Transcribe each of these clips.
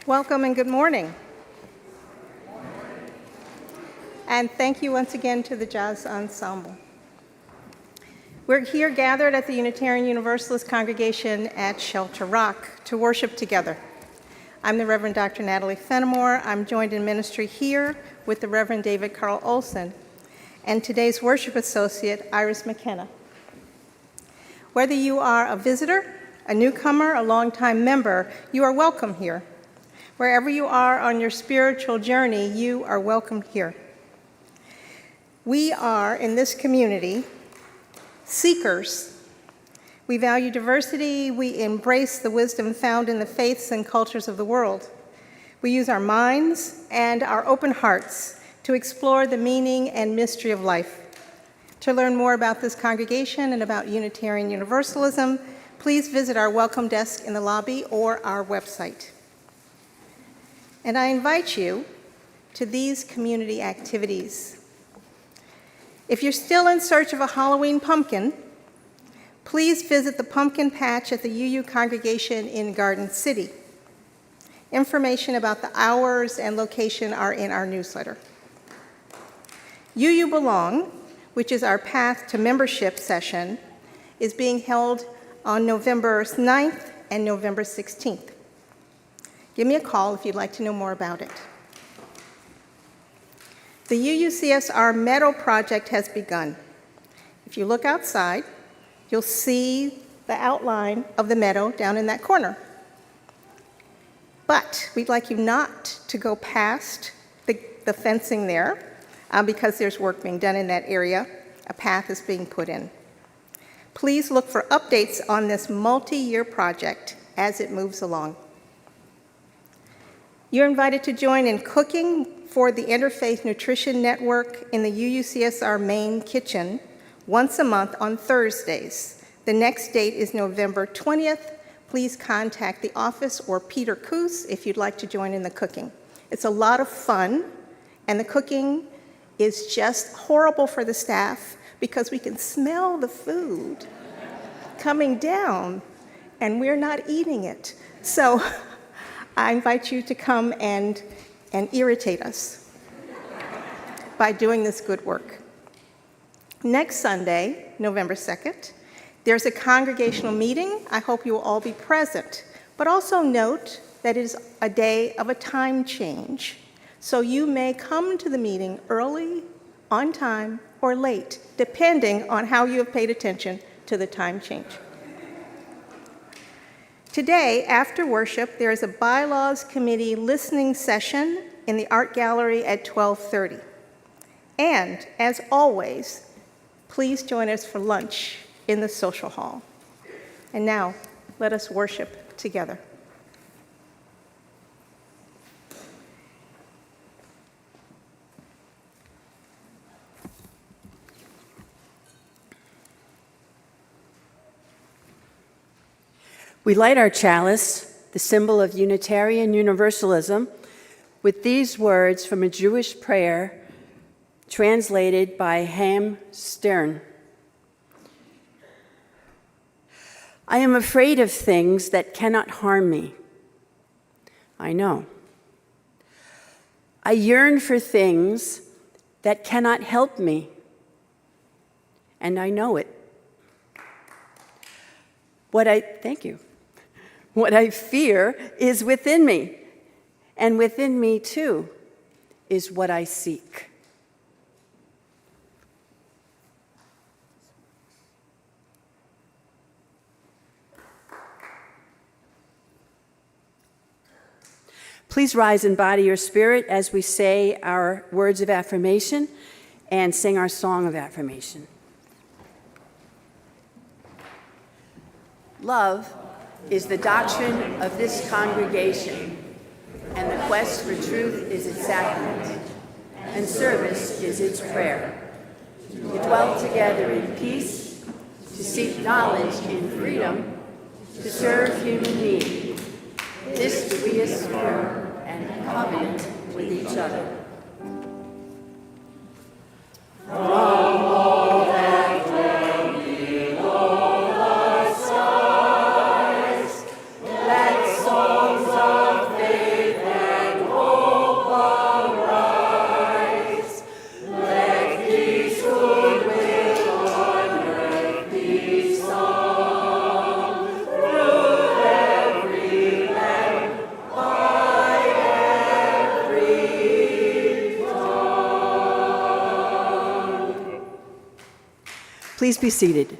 Welcome and good morning. And thank you once again to the Jazz Ensemble. We're here gathered at the Unitarian Universalist congregation at Shelter Rock to worship together. I'm the Reverend Dr. Natalie Fenimore. I'm joined in ministry here with the Reverend David Carl Olson and today's worship associate, Iris McKenna. Whether you are a visitor, a newcomer, a longtime member, you are welcome here. Wherever you are on your spiritual journey, you are welcome here. We are, in this community, seekers. We value diversity. We embrace the wisdom found in the faiths and cultures of the world. We use our minds and our open hearts to explore the meaning and mystery of life. To learn more about this congregation and about Unitarian Universalism, please visit our welcome desk in the lobby or our website. And I invite you to these community activities. If you're still in search of a Halloween pumpkin, please visit the pumpkin patch at the UU congregation in Garden City. Information about the hours and location are in our newsletter. UU Belong, which is our Path to Membership session, is being held on November 9th and November 16th. Give me a call if you'd like to know more about it. The UUCSR Meadow Project has begun. If you look outside, you'll see the outline of the meadow down in that corner. But we'd like you not to go past the fencing there because there's work being done in that area. A path is being put in. Please look for updates on this multi-year project as it moves along. You're invited to join in cooking for the Interfaith Nutrition Network in the UUCSR main kitchen once a month on Thursdays. The next date is November 20th. Please contact the office or Peter Coos if you'd like to join in the cooking. It's a lot of fun, and the cooking is just horrible for the staff because we can smell the food coming down, and we're not eating it. So I invite you to come and irritate us by doing this good work. Next Sunday, November 2nd, there's a congregational meeting. I hope you will all be present, but also note that it is a day of a time change. So you may come to the meeting early, on time, or late, depending on how you have paid attention to the time change. Today, after worship, there is a Bylaws Committee listening session in the Art Gallery at 12:30. And, as always, please join us for lunch in the social hall. And now, let us worship together. We light our chalice, the symbol of Unitarian Universalism, with these words from a Jewish prayer translated by Ham Stern. I am afraid of things that cannot harm me. I know. I yearn for things that cannot help me. And I know it. Thank you. What I fear is within me, and within me, too, is what I seek. Please rise and body your spirit as we say our words of affirmation and sing our song of affirmation. Love is the doctrine of this congregation, and the quest for truth is its sacrament, and service is its prayer. To dwell together in peace, to seek knowledge in freedom, to serve human need. This do we affirm and covenant with each other. Songs of faith Please be seated.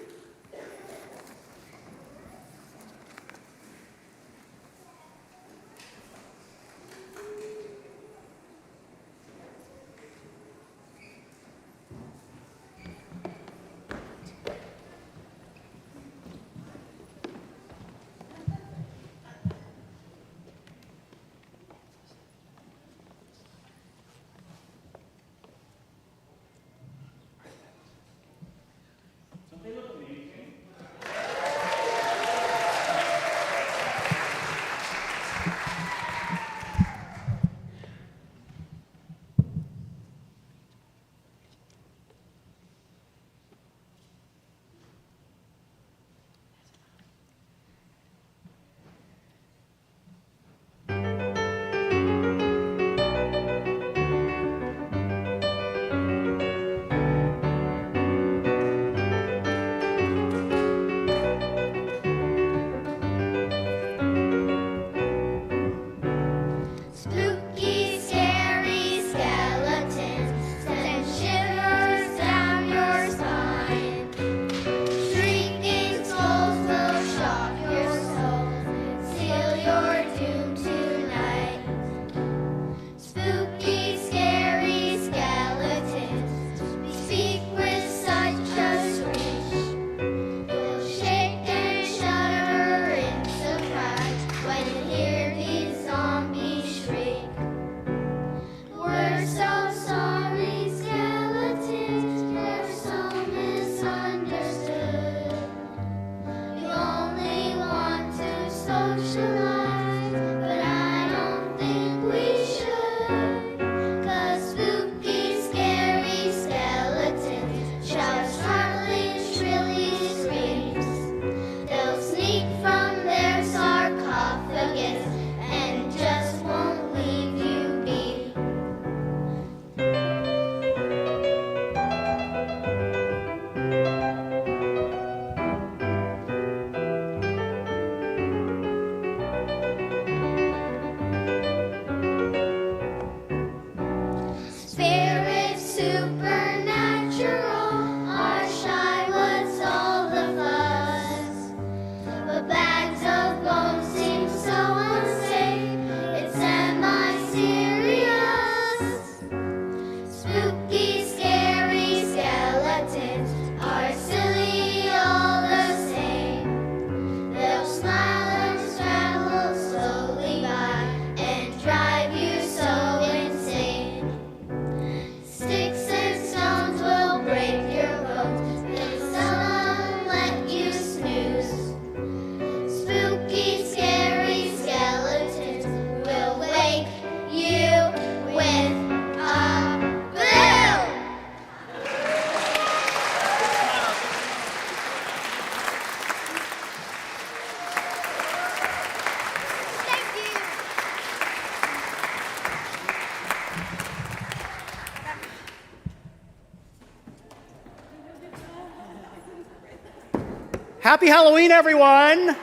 Happy Halloween, everyone.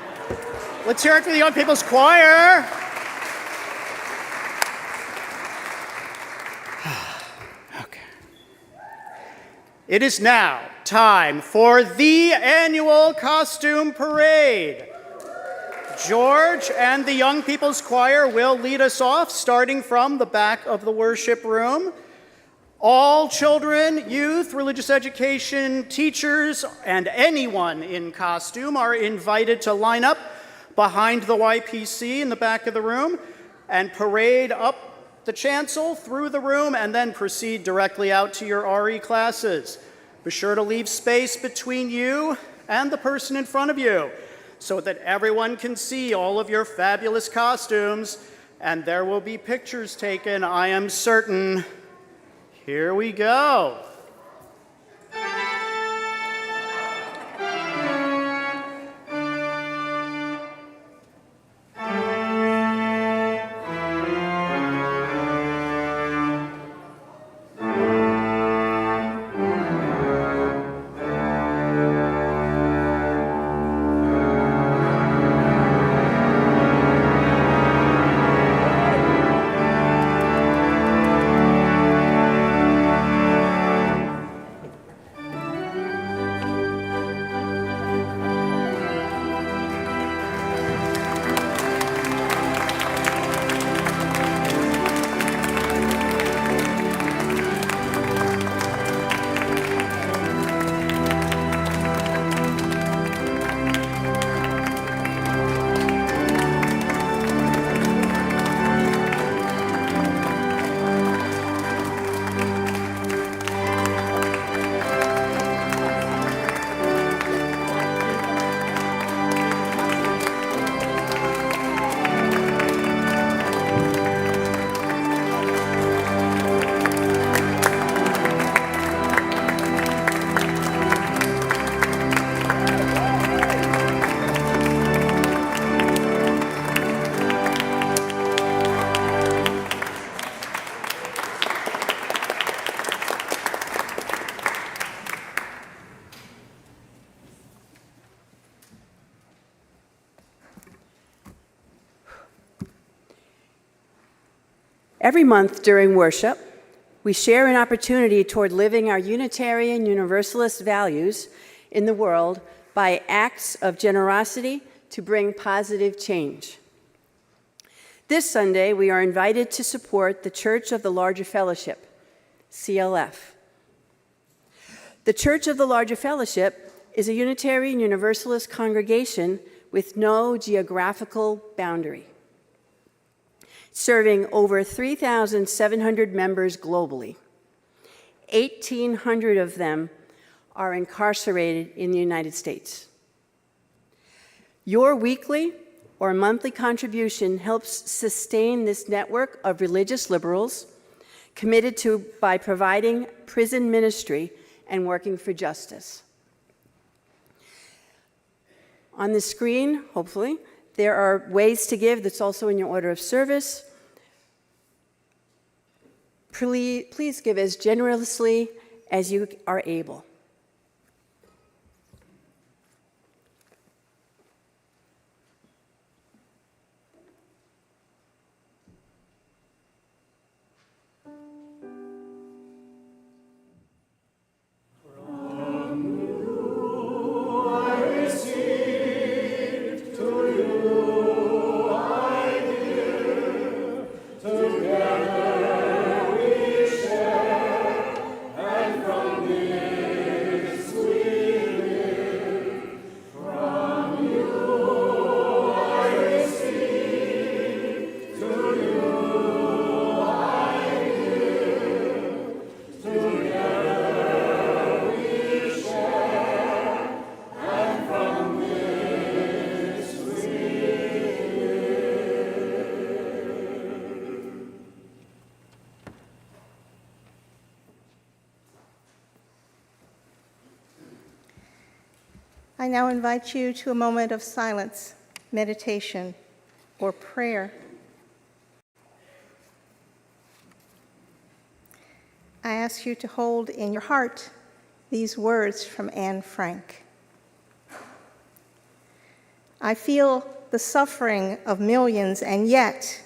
Let's hear it for the Young People's Choir. Okay. It is now time for the annual costume parade. George and the Young People's Choir will lead us off, starting from the back of the worship room. All children, youth, religious education teachers, and anyone in costume are invited to line up behind the YPC in the back of the room and parade up the chancel through the room and then proceed directly out to your RE classes. Be sure to leave space between you and the person in front of you so that everyone can see all of your fabulous costumes, and there will be pictures taken, I am certain. Here we go. Every month during worship, we share an opportunity toward living our Unitarian Universalist values in the world by acts of generosity to bring positive change. This Sunday, we are invited to support the Church of the Larger Fellowship, CLF. The Church of the Larger Fellowship is a Unitarian Universalist congregation with no geographical boundary, serving over 3,700 members globally. 1,800 of them are incarcerated in the United States. Your weekly or monthly contribution helps sustain this network of religious liberals committed to by providing prison ministry and working for justice. On the screen, hopefully, there are ways to give that's also in your order of service. Please give as generously as you are able. I now invite you to a moment of silence, meditation, or prayer. I ask you to hold in your heart these words from Anne Frank. I feel the suffering of millions, and yet,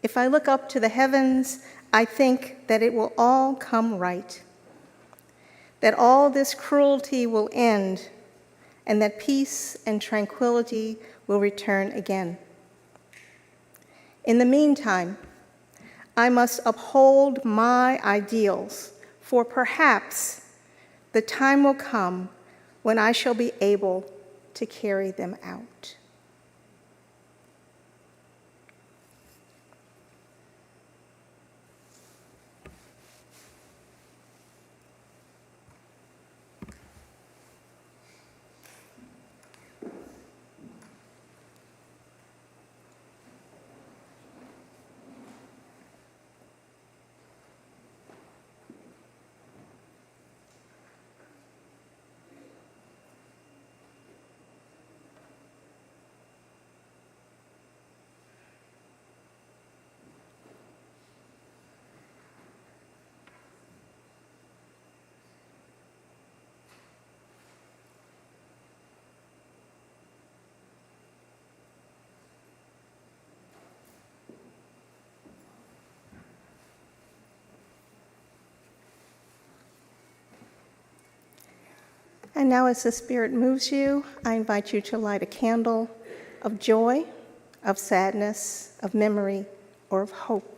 if I look up to the heavens, I think that it will all come right, that all this cruelty will end, and that peace and tranquility will return again. In the meantime, I must uphold my ideals, for perhaps the time will come when I shall be able to carry them out. And now, as the Spirit moves you, I invite you to light a candle of joy, of sadness, of memory, or of hope.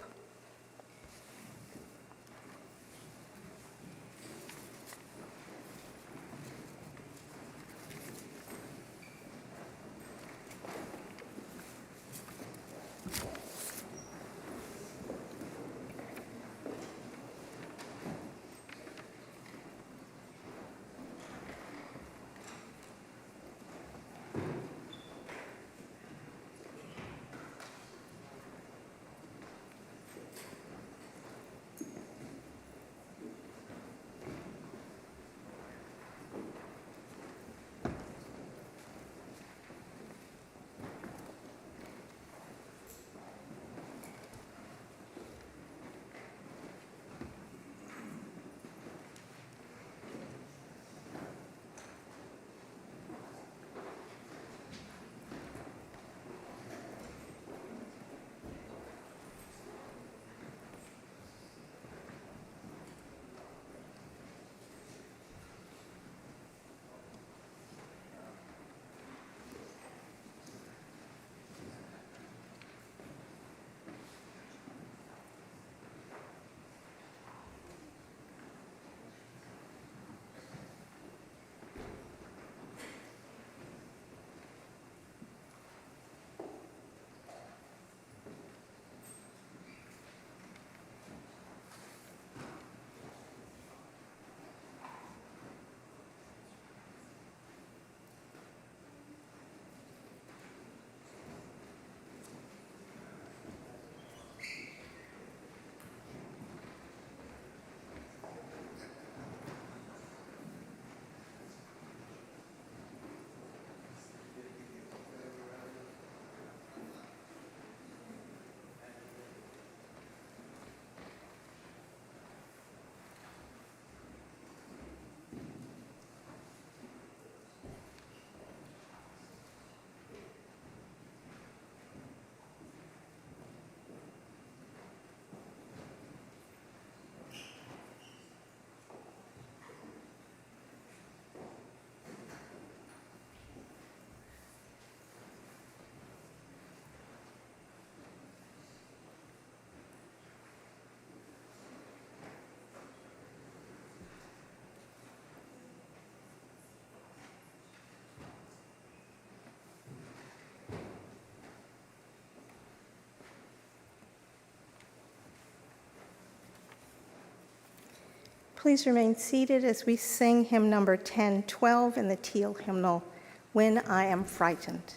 Please remain seated as we sing hymn number 1012 in the Teal hymnal, When I Am Frightened.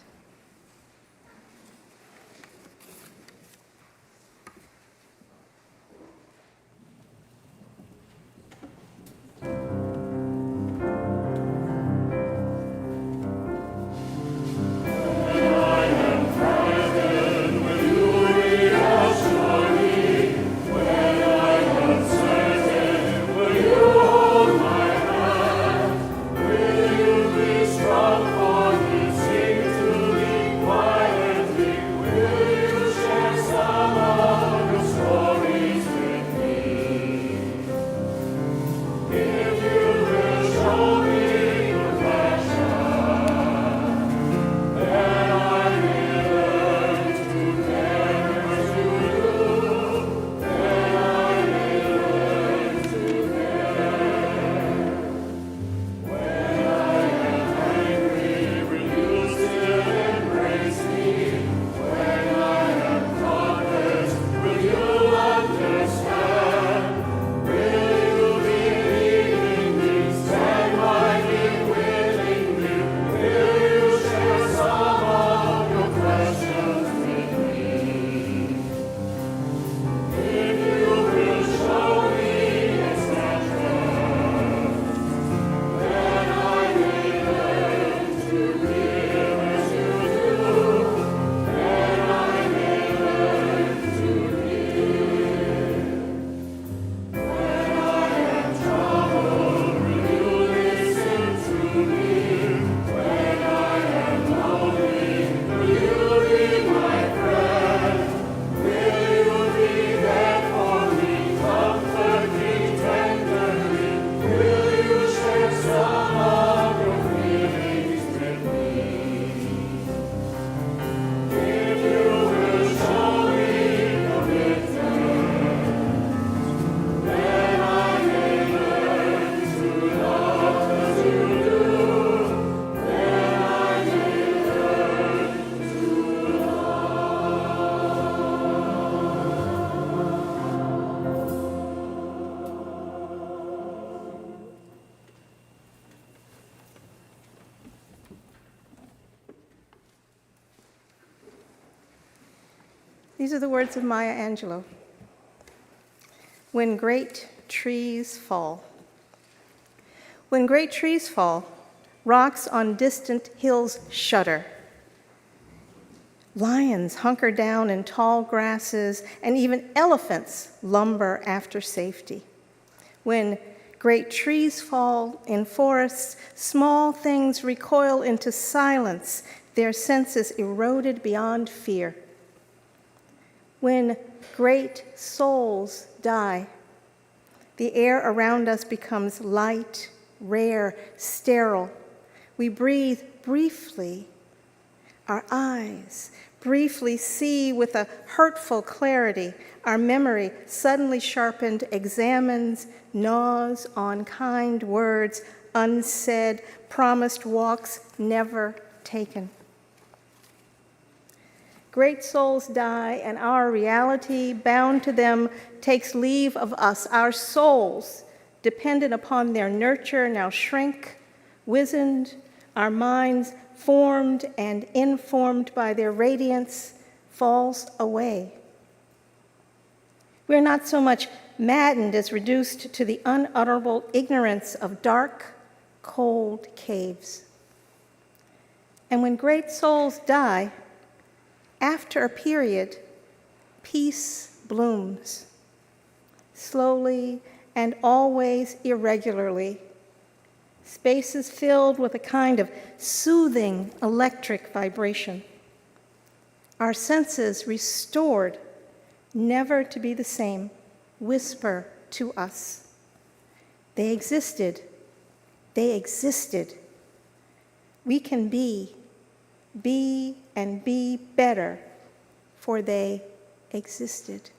These are the words of Maya Angelou. When great trees fall. When great trees fall, rocks on distant hills shudder. Lions hunker down in tall grasses, and even elephants lumber after safety. When great trees fall in forests, small things recoil into silence, their senses eroded beyond fear. When great souls die, the air around us becomes light, rare, sterile. We breathe briefly. Our eyes briefly see with a hurtful clarity. Our memory, suddenly sharpened, examines, gnaws on kind words, unsaid, promised walks never taken. Great souls die, and our reality, bound to them, takes leave of us. Our souls, dependent upon their nurture, now shrink, wizened. Our minds, formed and informed by their radiance, falls away. We're not so much maddened as reduced to the unutterable ignorance of dark, cold caves. And when great souls die, after a period, peace blooms, slowly and always irregularly. Spaces filled with a kind of soothing electric vibration. Our senses restored, never to be the same, whisper to us. They existed. They existed. We can be and be better, for they existed.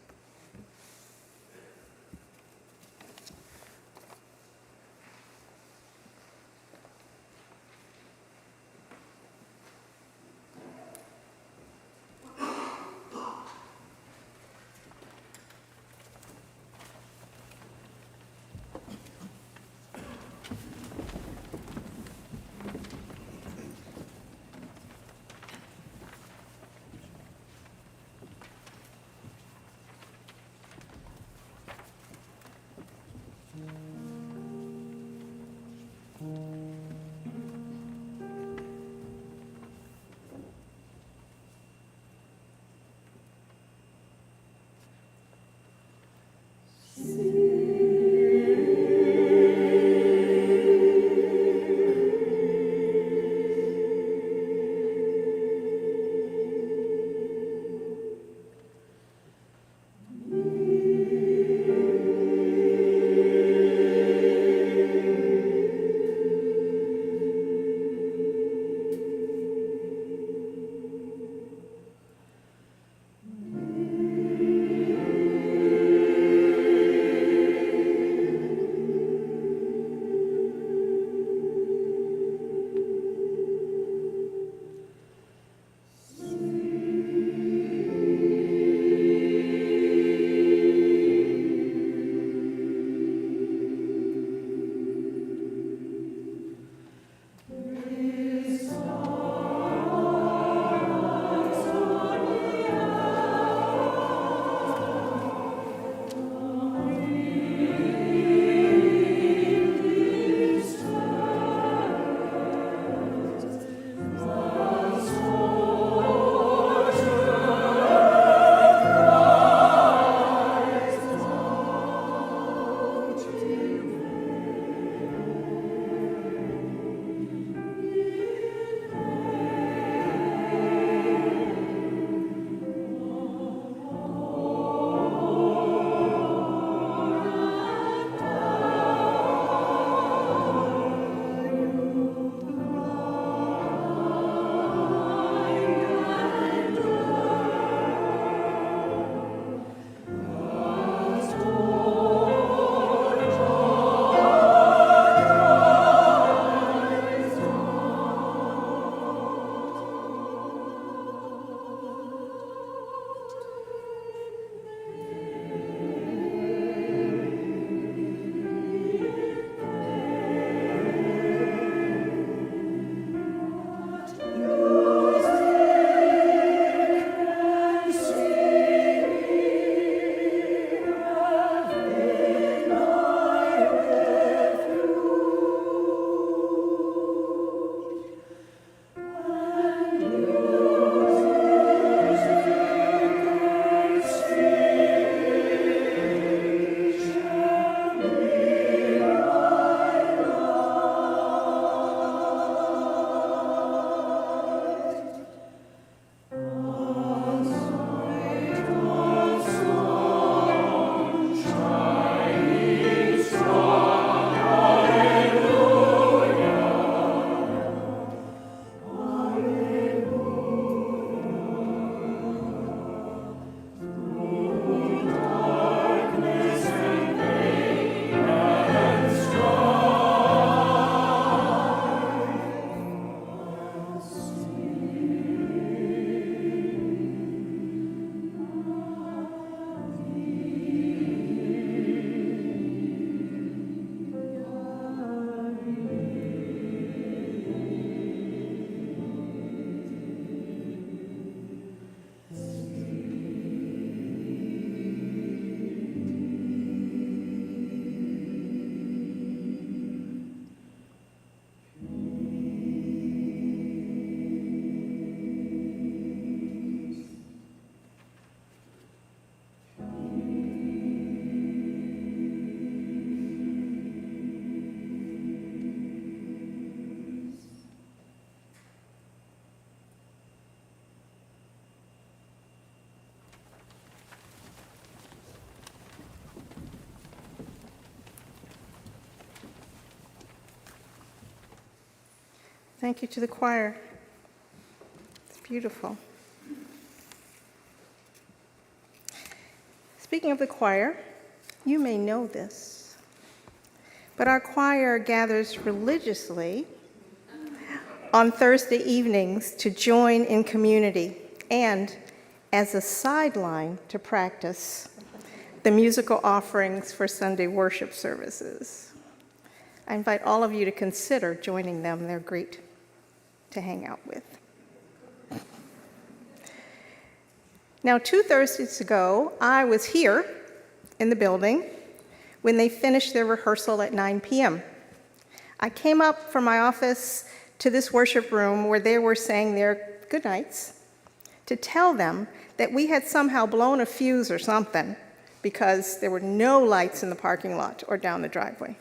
Thank you to the choir. It's beautiful. Speaking of the choir, you may know this, but our choir gathers religiously on Thursday evenings to join in community and as a sideline to practice the musical offerings for Sunday worship services. I invite all of you to consider joining them. They're great to hang out with. Now, 2 Thursdays ago, I was here in the building when they finished their rehearsal at 9 p.m. I came up from my office to this worship room where they were saying their goodnights to tell them that we had somehow blown a fuse or something because there were no lights in the parking lot or down the driveway.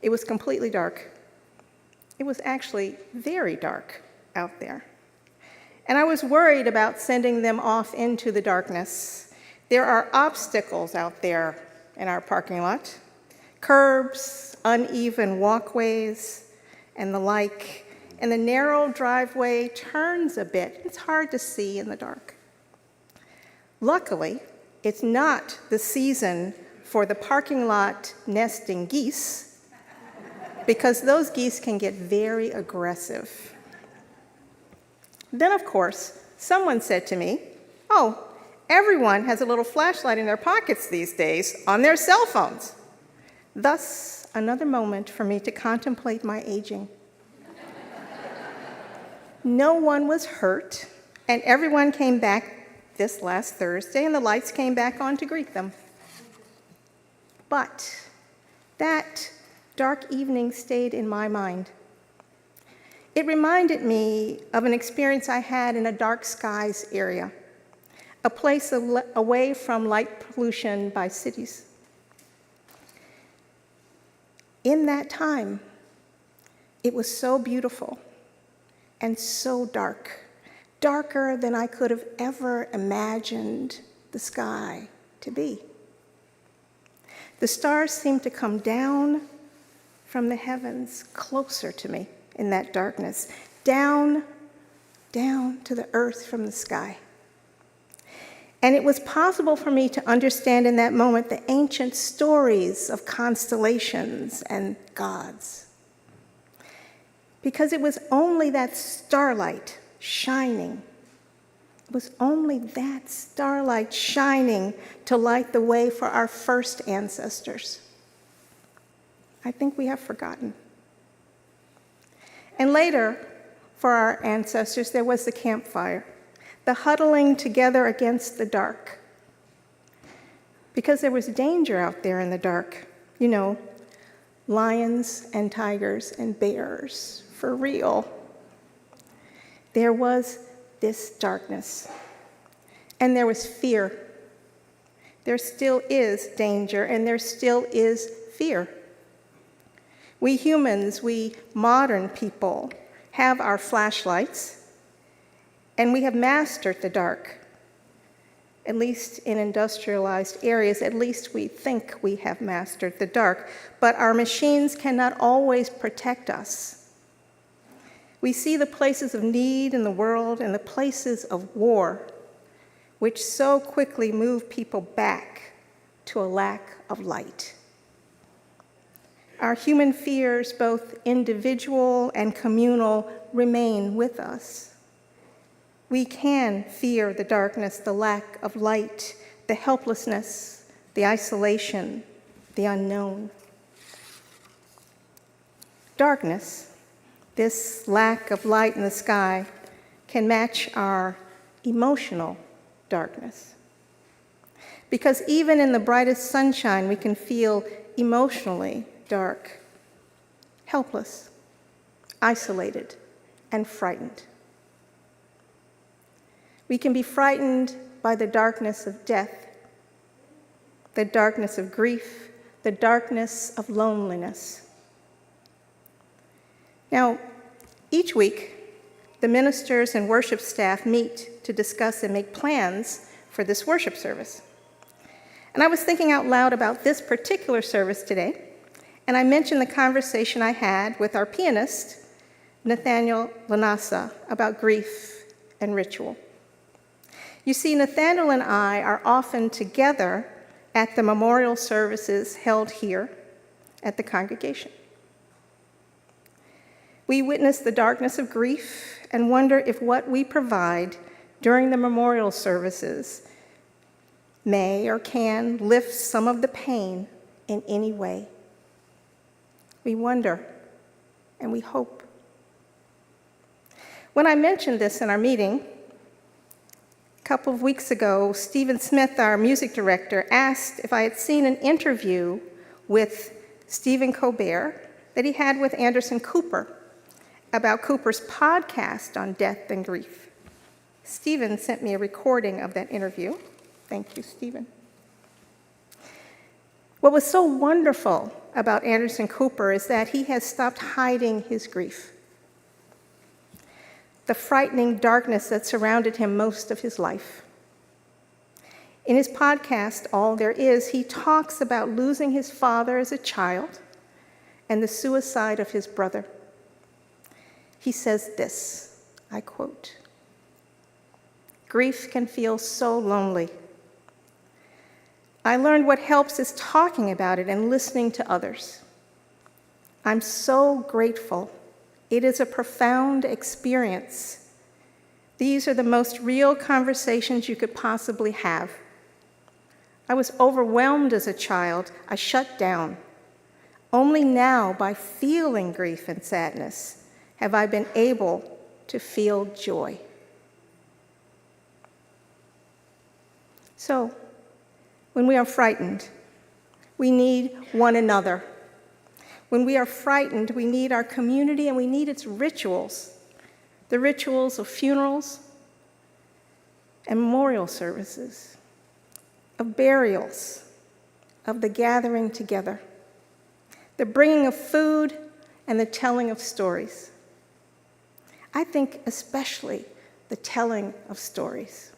It was completely dark. It was actually very dark out there. And I was worried about sending them off into the darkness. There are obstacles out there in our parking lot, curbs, uneven walkways, and the like. And the narrow driveway turns a bit. It's hard to see in the dark. Luckily, it's not the season for the parking lot nesting geese, because those geese can get very aggressive. Then, of course, someone said to me, "Oh, everyone has a little flashlight in their pockets these days on their cell phones." Thus, another moment for me to contemplate my aging. No one was hurt, and everyone came back this last Thursday, and the lights came back on to greet them. But that dark evening stayed in my mind. It reminded me of an experience I had in a dark skies area, a place away from light pollution by cities. In that time, it was so beautiful and so dark, darker than I could have ever imagined the sky to be. The stars seemed to come down from the heavens closer to me in that darkness, down to the earth from the sky. And it was possible for me to understand in that moment the ancient stories of constellations and gods. Because it was only that starlight shining. It was only that starlight shining to light the way for our first ancestors. I think we have forgotten. And later, for our ancestors, there was the campfire, the huddling together against the dark. Because there was danger out there in the dark. You know, lions and tigers and bears, for real. There was this darkness, and there was fear. There still is danger, and there still is fear. We humans, we modern people, have our flashlights, and we have mastered the dark. At least in industrialized areas, at least we think we have mastered the dark, but our machines cannot always protect us. We see the places of need in the world and the places of war, which so quickly move people back to a lack of light. Our human fears, both individual and communal, remain with us. We can fear the darkness, the lack of light, the helplessness, the isolation, the unknown. Darkness, this lack of light in the sky, can match our emotional darkness. Because even in the brightest sunshine, we can feel emotionally dark, helpless, isolated, and frightened. We can be frightened by the darkness of death, the darkness of grief, the darkness of loneliness. Now, each week, the ministers and worship staff meet to discuss and make plans for this worship service. And I was thinking out loud about this particular service today, and I mentioned the conversation I had with our pianist Nathaniel Lanasa about grief and ritual. You see, Nathaniel and I are often together at the memorial services held here at the congregation. We witness the darkness of grief and wonder if what we provide during the memorial services may or can lift some of the pain in any way. We wonder and we hope. When I mentioned this in our meeting, a couple of weeks ago, Stephen Smith, our music director, asked if I had seen an interview with Stephen Colbert that he had with Anderson Cooper about Cooper's podcast on death and grief. Stephen sent me a recording of that interview. Thank you, Stephen. What was so wonderful about Anderson Cooper is that he has stopped hiding his grief, the frightening darkness that surrounded him most of his life. In his podcast, All There Is, he talks about losing his father as a child and the suicide of his brother. He says this, I quote, "Grief can feel so lonely. I learned what helps is talking about it and listening to others. I'm so grateful. It is a profound experience. These are the most real conversations you could possibly have. I was overwhelmed as a child. I shut down. Only now, by feeling grief and sadness, have I been able to feel joy." So, when we are frightened, we need one another. When we are frightened, we need our community and we need its rituals, the rituals of funerals and memorial services, of burials, of the gathering together, the bringing of food and the telling of stories. I think especially the telling of stories.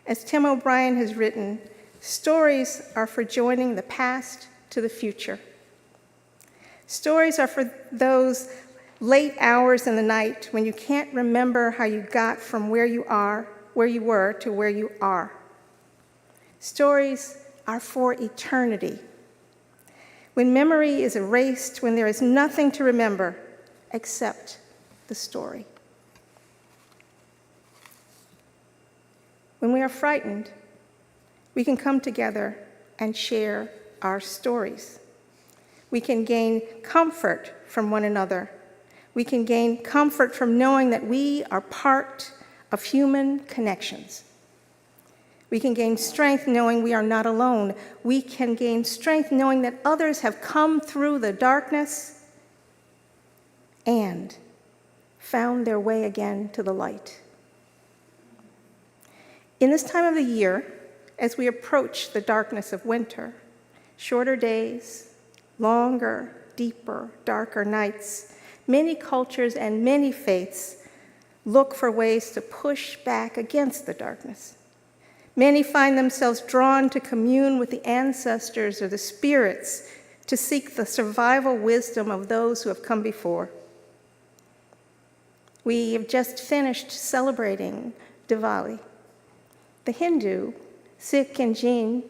As Tim O'Brien has written, stories are for joining the past to the future. Stories are for those late hours in the night when you can't remember how you got from where you were to where you are. Stories are for eternity. When memory is erased, when there is nothing to remember except the story. When we are frightened, we can come together and share our stories. We can gain comfort from one another. We can gain comfort from knowing that we are part of human connections. We can gain strength knowing we are not alone. We can gain strength knowing that others have come through the darkness and found their way again to the light. In this time of the year, as we approach the darkness of winter, shorter days, longer, deeper, darker nights, many cultures and many faiths look for ways to push back against the darkness. Many find themselves drawn to commune with the ancestors or the spirits to seek the survival wisdom of those who have come before. We have just finished celebrating Diwali. The Hindu, Sikh and Jain,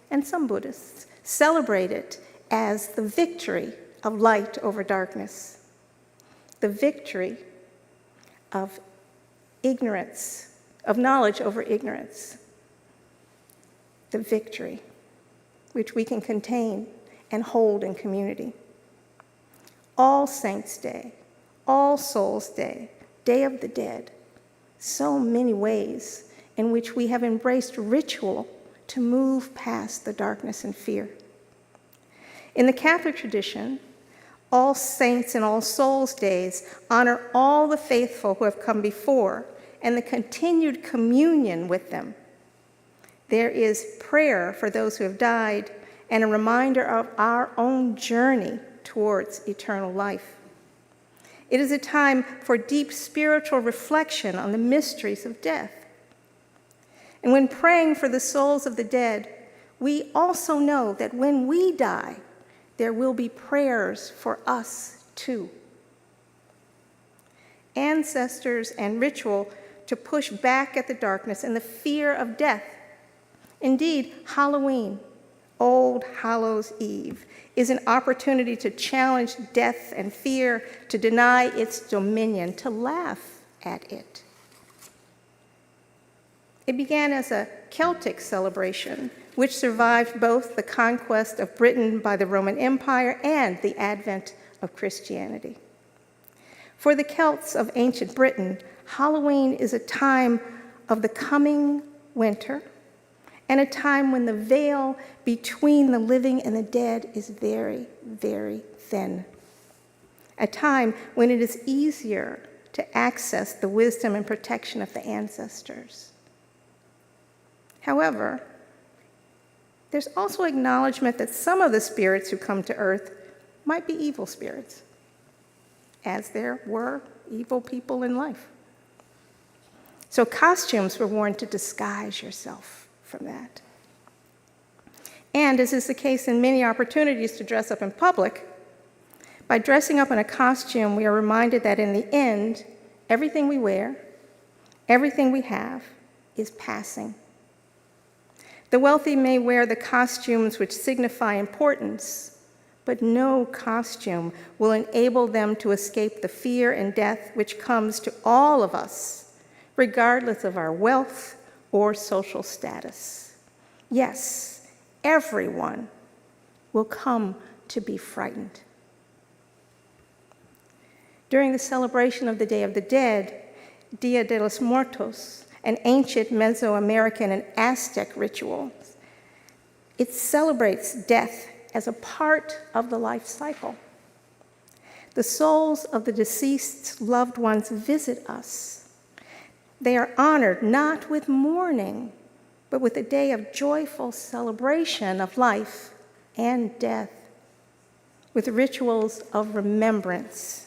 and some Buddhists celebrate it as the victory of light over darkness, the victory of ignorance, of knowledge over ignorance, the victory which we can contain and hold in community. All Saints' Day, All Souls' Day, Day of the Dead, so many ways in which we have embraced ritual to move past the darkness and fear. In the Catholic tradition, All Saints and All Souls Days honor all the faithful who have come before and the continued communion with them. There is prayer for those who have died and a reminder of our own journey towards eternal life. It is a time for deep spiritual reflection on the mysteries of death. And when praying for the souls of the dead, we also know that when we die, there will be prayers for us too. ancestors, and ritual to push back at the darkness and the fear of death. Indeed, Halloween, Old Hallows Eve, is an opportunity to challenge death and fear, to deny its dominion, to laugh at it. It began as a Celtic celebration, which survived both the conquest of Britain by the Roman Empire and the advent of Christianity. For the Celts of ancient Britain, Halloween is a time of the coming winter and a time when the veil between the living and the dead is very, very thin. A time when it is easier to access the wisdom and protection of the ancestors. However, there's also acknowledgement that some of the spirits who come to earth might be evil spirits, as there were evil people in life. So costumes were worn to disguise yourself from that. And as is the case in many opportunities to dress up in public, by dressing up in a costume, we are reminded that in the end, everything we wear, everything we have, is passing. The wealthy may wear the costumes which signify importance, but no costume will enable them to escape the fear and death which comes to all of us, regardless of our wealth or social status. Yes, everyone will come to be frightened. During the celebration of the Day of the Dead, Dia de los Muertos, an ancient Mesoamerican and Aztec ritual, it celebrates death as a part of the life cycle. The souls of the deceased loved ones visit us. They are honored not with mourning, but with a day of joyful celebration of life and death, with rituals of remembrance.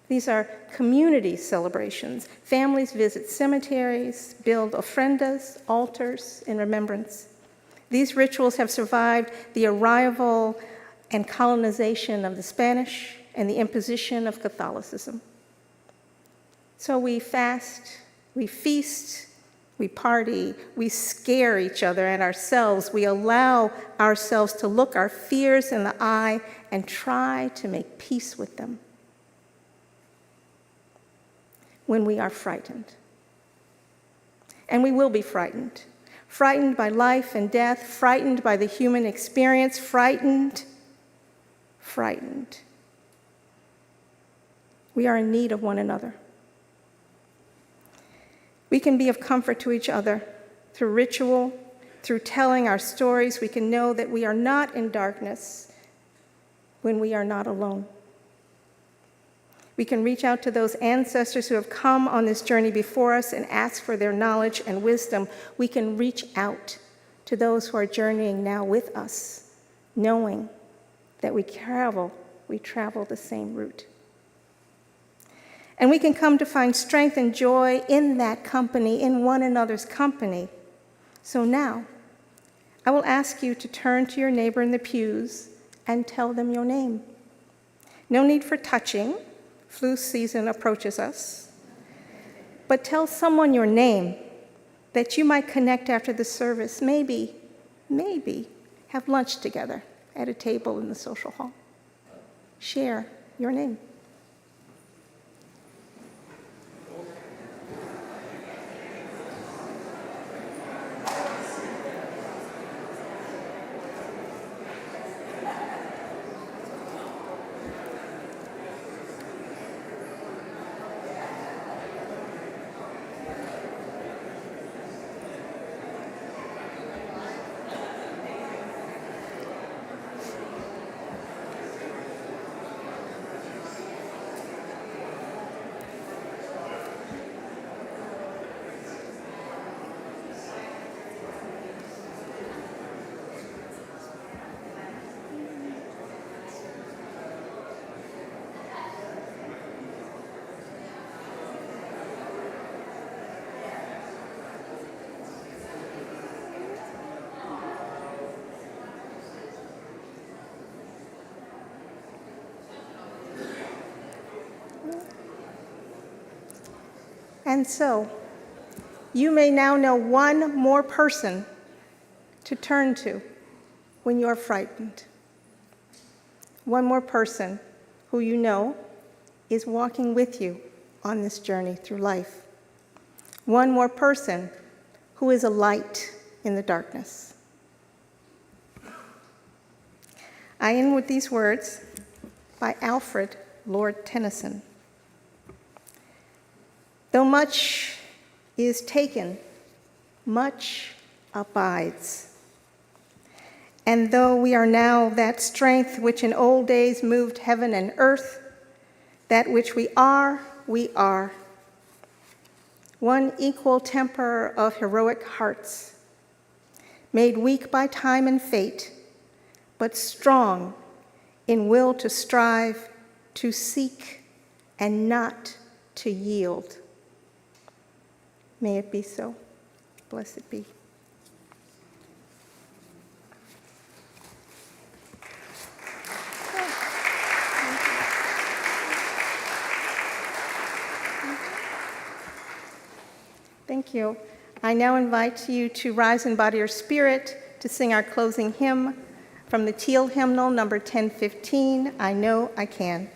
These are community celebrations. Families visit cemeteries, build ofrendas, altars in remembrance. These rituals have survived the arrival and colonization of the Spanish and the imposition of Catholicism. So we fast, we feast, we party, we scare each other and ourselves. We allow ourselves to look our fears in the eye and try to make peace with them when we are frightened. And we will be frightened. Frightened by life and death, frightened by the human experience, frightened. We are in need of one another. We can be of comfort to each other through ritual, through telling our stories. We can know that we are not in darkness when we are not alone. We can reach out to those ancestors who have come on this journey before us and ask for their knowledge and wisdom. We can reach out to those who are journeying now with us, knowing that we travel the same route. And we can come to find strength and joy in that company, in one another's company. So now, I will ask you to turn to your neighbor in the pews and tell them your name. No need for touching. Flu season approaches us. But tell someone your name that you might connect after the service. Maybe have lunch together at a table in the social hall. Share your name. And so, you may now know one more person to turn to when you're frightened. One more person who you know is walking with you on this journey through life. One more person who is a light in the darkness. I end with these words by Alfred Lord Tennyson. Though much is taken, much abides. And though we are now that strength which in old days moved heaven and earth, that which we are, we are. One equal temper of heroic hearts, made weak by time and fate, but strong in will to strive, to seek, and not to yield. May it be so. Blessed be. Thank you. I now invite you to rise in body or spirit to sing our closing hymn from the Teal Hymnal, number 1015, I Know I Can.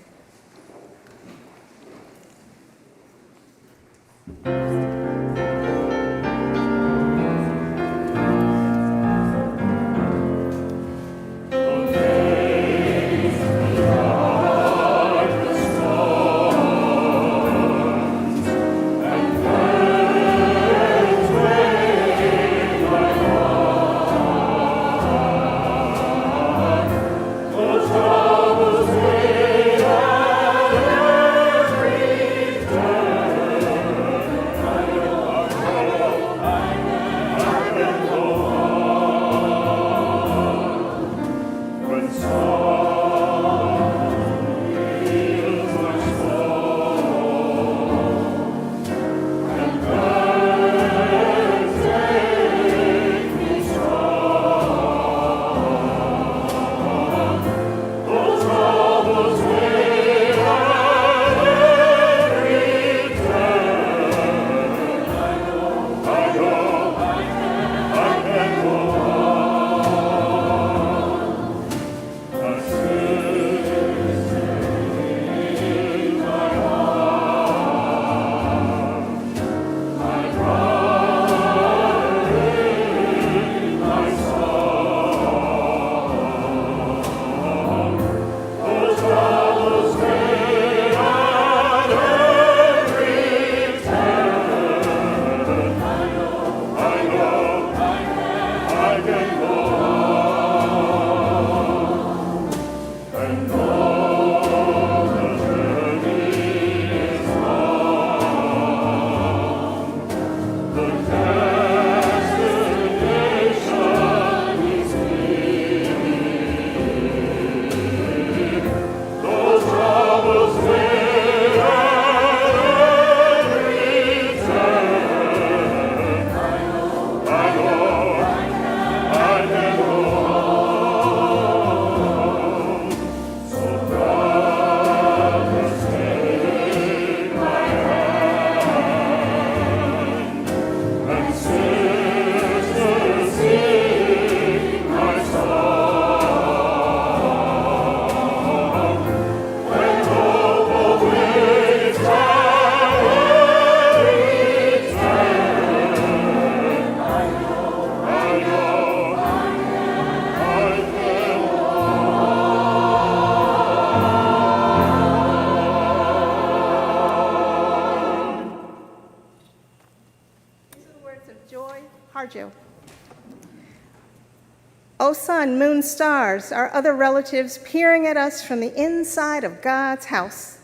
O sun, moon, stars, our other relatives peering at us from the inside of God's house,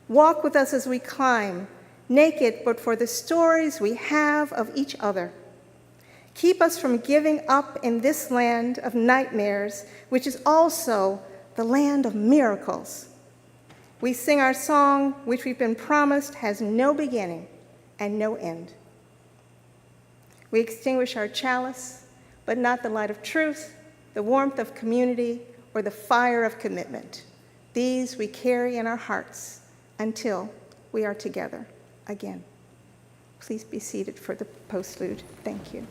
walk with us as we climb, naked but for the stories we have of each other. Keep us from giving up in this land of nightmares, which is also the land of miracles. We sing our song, which we've been promised has no beginning and no end. We extinguish our chalice, but not the light of truth, the warmth of community, or the fire of commitment. These we carry in our hearts until we are together again. Please be seated for the postlude. Thank you.